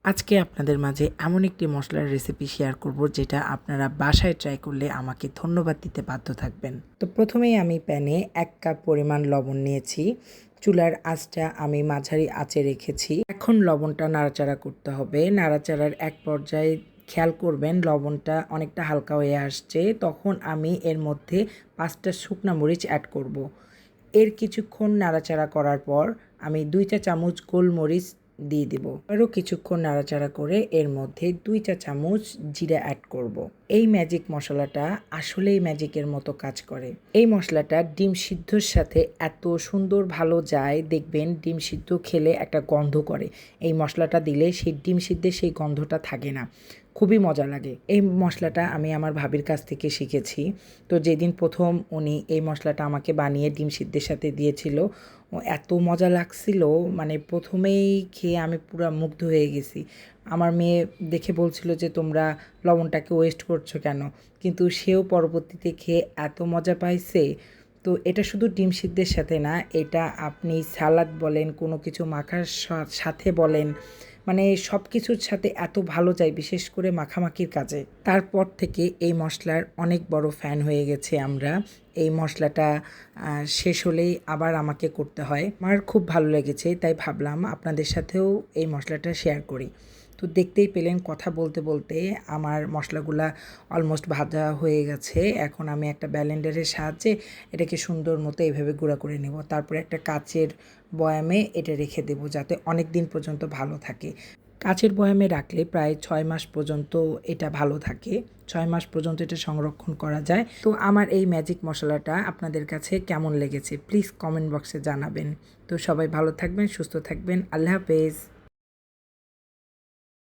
আজকে আপনাদের মাঝে এমন একটি মশলার রেসিপি শেয়ার করব যেটা আপনারা বাসায় ট্রাই করলে আমাকে ধন্যবাদ দিতে বাধ্য থাকবেন। তো প্রথমেই আমি প্যানে 1 কাপ পরিমাণ লবণ নিয়েছি। চুলার আঁচটা আমি মাঝারি আঁচে রেখেছি। এখন লবণটা নাড়াচাড়া করতে হবে। নাড়াচাড়ার এক পর্যায়ে খেয়াল করবেন লবণটা অনেকটা হালকা হয়ে আসছে, তখন আমি এর মধ্যে 5টা শুকনা মরিচ অ্যাড করব। এর কিছুক্ষণ নাড়াচাড়া করার পর আমি 2 চা চামচ গোলমরিচ দিয়ে দেব। আরও কিছুক্ষণ নাড়াচাড়া করে এর মধ্যে 2 চা চামচ জিরা অ্যাড করব। এই ম্যাজিক মশলাটা আসলেই ম্যাজিকের মতো কাজ করে। এই মশলাটা ডিম সিদ্ধর সাথে এত সুন্দর ভালো যায়, দেখবেন ডিম সিদ্ধ খেলে একটা গন্ধ করে। এই মশলাটা দিলে সেই ডিম সিদ্ধের সেই গন্ধটা থাকে না, খুবই মজা লাগে। এই মশলাটা আমি আমার ভাবির কাছ থেকে শিখেছি। তো যেদিন প্রথম উনি এই মশলাটা আমাকে বানিয়ে ডিম সিদ্ধের সাথে দিয়েছিল, এত মজা লাগছিল, মানে প্রথমেই খেয়ে আমি পুরো মুগ্ধ হয়ে গেছি। আমার মেয়ে দেখে বলছিল যে তোমরা লবণটাকে ওয়েস্ট করছো কেন, কিন্তু সেও পরবর্তীতে খেয়ে এত মজা পাইছে। তো এটা শুধু ডিম সিদ্ধের সাথে না, এটা আপনি সালাদ বলেন, কোনো কিছু মাখার সাথে বলেন, মানে সব কিছুর সাথে এত ভালো যায়, বিশেষ করে মাখামাখির কাজে। তারপর থেকে এই মশলার অনেক বড় ফ্যান হয়ে গেছে আমরা। এই মশলাটা শেষ হলেই আবার আমাকে করতে হয়। আমার খুব ভালো লেগেছে, তাই ভাবলাম আপনাদের সাথেও এই মশলাটা শেয়ার করি। তো দেখতেই পেলেন কথা বলতে বলতে আমার মশলাগুলা অলমোস্ট ভাজা হয়ে গেছে। এখন আমি একটা ব্লেন্ডারের সাহায্যে এটাকে সুন্দর মতো এইভাবে গুঁড়া করে নেব। তারপরে একটা কাচের বয়ামে এটা রেখে দেব, যাতে অনেক দিন পর্যন্ত ভালো থাকে। কাচের বয়ামে রাখলে প্রায় 6 মাস পর্যন্ত এটা ভালো থাকে। 6 মাস পর্যন্ত এটা সংরক্ষণ করা যায়। তো আমার এই ম্যাজিক মশলাটা আপনাদের কাছে কেমন লেগেছে প্লিজ কমেন্ট বক্সে জানাবেন। তো সবাই ভালো থাকবেন, সুস্থ থাকবেন। আল্লাহ হাফেজ।